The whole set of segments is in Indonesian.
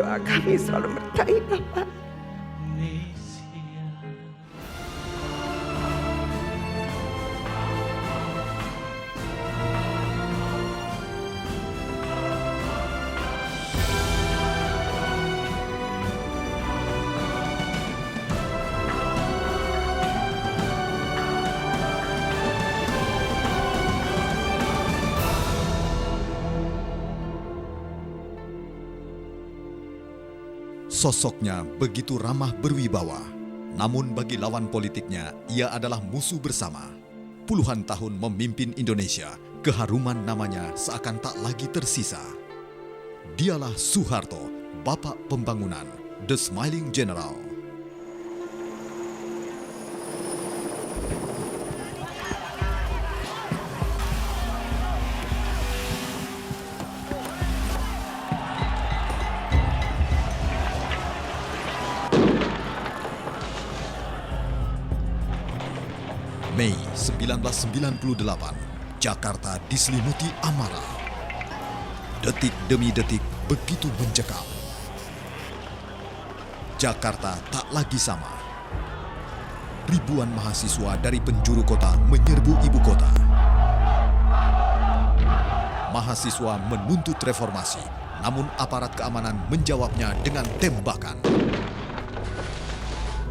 doa kami selalu menyertai Bapak. Sosoknya begitu ramah berwibawa, namun bagi lawan politiknya, ia adalah musuh bersama. Puluhan tahun memimpin Indonesia, keharuman namanya seakan tak lagi tersisa. Dialah Soeharto, Bapak Pembangunan, The Smiling General. Mei 1998, Jakarta diselimuti amarah. Detik demi detik begitu mencekam. Jakarta tak lagi sama. Ribuan mahasiswa dari penjuru kota menyerbu ibu kota. Mahasiswa menuntut reformasi, namun aparat keamanan menjawabnya dengan tembakan.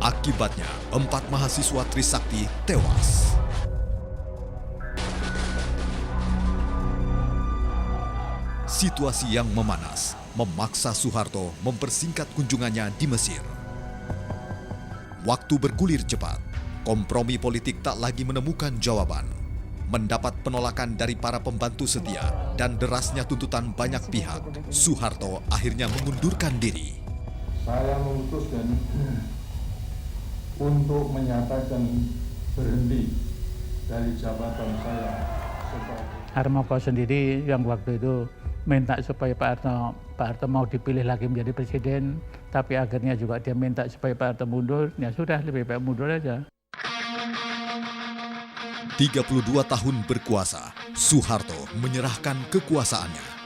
Akibatnya, 4 mahasiswa Trisakti tewas. Situasi yang memanas memaksa Soeharto mempersingkat kunjungannya di Mesir. Waktu bergulir cepat, kompromi politik tak lagi menemukan jawaban. Mendapat penolakan dari para pembantu setia dan derasnya tuntutan banyak pihak, Soeharto akhirnya mengundurkan diri. Saya memutuskan untuk menyatakan berhenti dari jabatan saya sebagai Harmoko sendiri yang waktu itu minta supaya Pak Harto mau dipilih lagi menjadi presiden, tapi akhirnya juga dia minta supaya Pak Harto mundur. Ya sudah, lebih baik mundur aja. 32 tahun berkuasa, Soeharto menyerahkan kekuasaannya.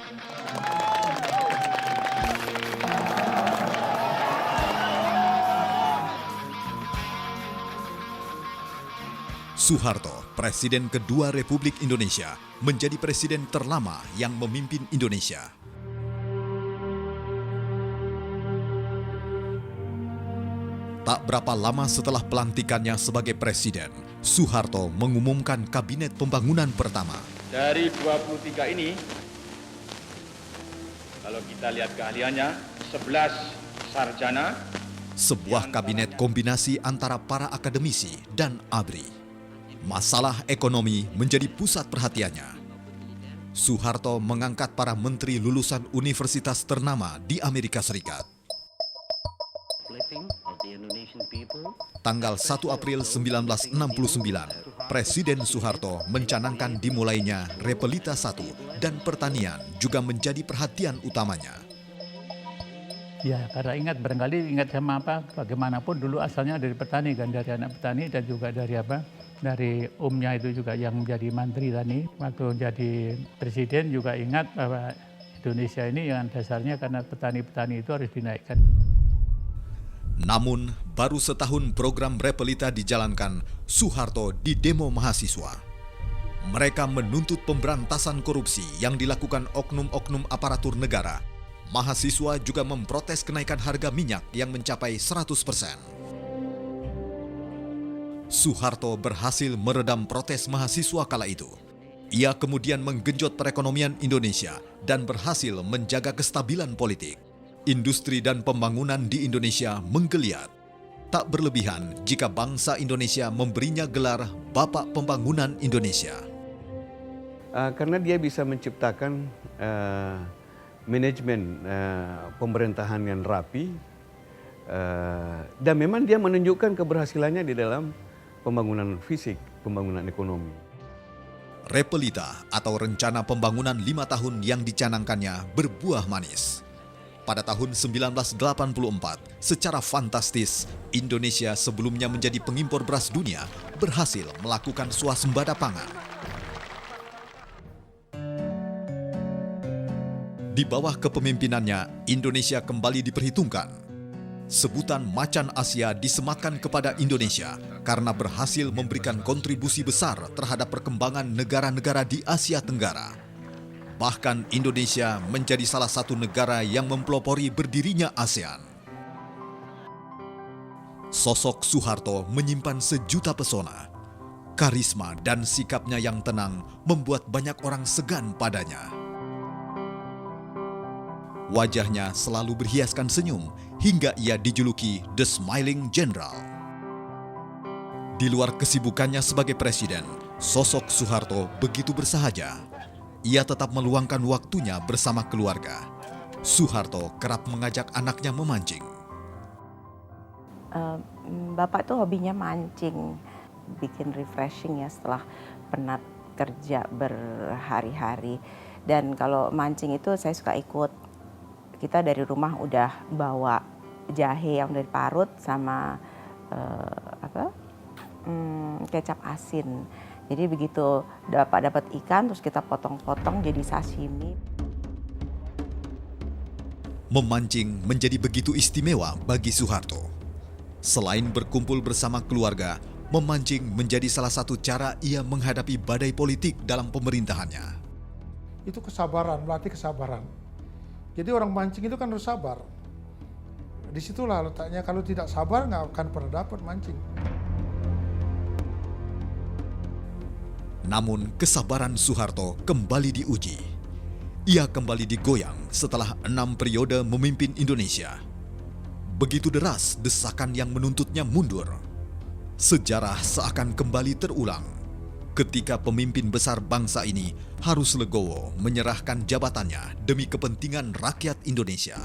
Soeharto, Presiden kedua Republik Indonesia, menjadi presiden terlama yang memimpin Indonesia. Tak berapa lama setelah pelantikannya sebagai presiden, Soeharto mengumumkan Kabinet Pembangunan pertama. Dari 23 ini, kalau kita lihat keahliannya, 11 sarjana. Sebuah kabinet kombinasi antara para akademisi dan ABRI. Masalah ekonomi menjadi pusat perhatiannya. Soeharto mengangkat para menteri lulusan universitas ternama di Amerika Serikat. Tanggal 1 April 1969, Presiden Soeharto mencanangkan dimulainya Repelita 1 dan pertanian juga menjadi perhatian utamanya. Ya, karena barangkali ingat sama bagaimanapun dulu asalnya dari petani kan, dari anak petani dan juga dari omnya itu juga yang menjadi menteri tadi. Waktu jadi presiden juga ingat bahwa Indonesia ini yang dasarnya karena petani-petani itu harus dinaikkan. Namun, baru setahun program Repelita dijalankan, Soeharto didemo mahasiswa. Mereka menuntut pemberantasan korupsi yang dilakukan oknum-oknum aparatur negara. Mahasiswa juga memprotes kenaikan harga minyak yang mencapai 100%. Soeharto berhasil meredam protes mahasiswa kala itu. Ia kemudian menggenjot perekonomian Indonesia dan berhasil menjaga kestabilan politik. Industri dan pembangunan di Indonesia menggeliat. Tak berlebihan jika bangsa Indonesia memberinya gelar Bapak Pembangunan Indonesia. Karena dia bisa menciptakan manajemen pemerintahan yang rapi, dan memang dia menunjukkan keberhasilannya di dalam pembangunan fisik, pembangunan ekonomi. Repelita atau rencana pembangunan 5 tahun yang dicanangkannya berbuah manis. Pada tahun 1984, secara fantastis, Indonesia sebelumnya menjadi pengimpor beras dunia berhasil melakukan swasembada pangan. Di bawah kepemimpinannya, Indonesia kembali diperhitungkan. Sebutan Macan Asia disematkan kepada Indonesia karena berhasil memberikan kontribusi besar terhadap perkembangan negara-negara di Asia Tenggara. Bahkan Indonesia menjadi salah satu negara yang mempelopori berdirinya ASEAN. Sosok Soeharto menyimpan sejuta pesona. Karisma dan sikapnya yang tenang membuat banyak orang segan padanya. Wajahnya selalu berhiaskan senyum hingga ia dijuluki The Smiling General. Di luar kesibukannya sebagai presiden, sosok Soeharto begitu bersahaja. Ia tetap meluangkan waktunya bersama keluarga. Soeharto kerap mengajak anaknya memancing. Bapak tuh hobinya mancing, bikin refreshing ya setelah penat kerja berhari-hari. Dan kalau mancing itu saya suka ikut. Kita dari rumah udah bawa jahe yang udah diparut sama kecap asin. Jadi begitu dapat ikan terus kita potong-potong jadi sashimi. Memancing menjadi begitu istimewa bagi Soeharto. Selain berkumpul bersama keluarga, memancing menjadi salah satu cara ia menghadapi badai politik dalam pemerintahannya. Itu kesabaran, melatih kesabaran. Jadi orang mancing itu kan harus sabar. Disitulah letaknya, kalau tidak sabar nggak akan pernah dapat mancing. Namun kesabaran Soeharto kembali diuji. Ia kembali digoyang setelah 6 periode memimpin Indonesia. Begitu deras desakan yang menuntutnya mundur. Sejarah seakan kembali terulang ketika pemimpin besar bangsa ini harus legowo menyerahkan jabatannya demi kepentingan rakyat Indonesia.